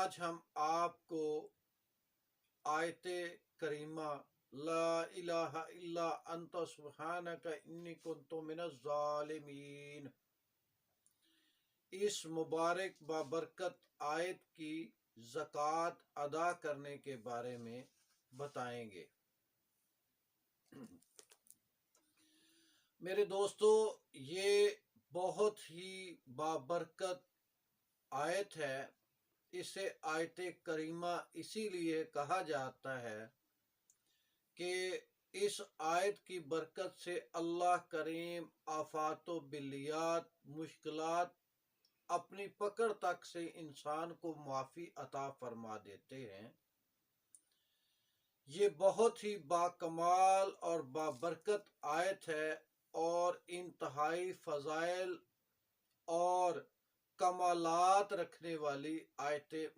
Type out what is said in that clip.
آج ہم آپ کو آیت کریمہ لا الہ الا انت سبحانک انی کنت من الظالمین، اس مبارک بابرکت آیت کی زکوٰۃ ادا کرنے کے بارے میں بتائیں گے۔ میرے دوستو، یہ بہت ہی بابرکت آیت ہے۔ اسے آیت کریمہ اسی لیے کہا جاتا ہے کہ اس آیت کی برکت سے اللہ کریم آفات و بلیات، مشکلات، اپنی پکڑ تک سے انسان کو معافی عطا فرما دیتے ہیں۔ یہ بہت ہی باکمال اور بابرکت آیت ہے اور انتہائی فضائل اور کمالات رکھنے والی آیت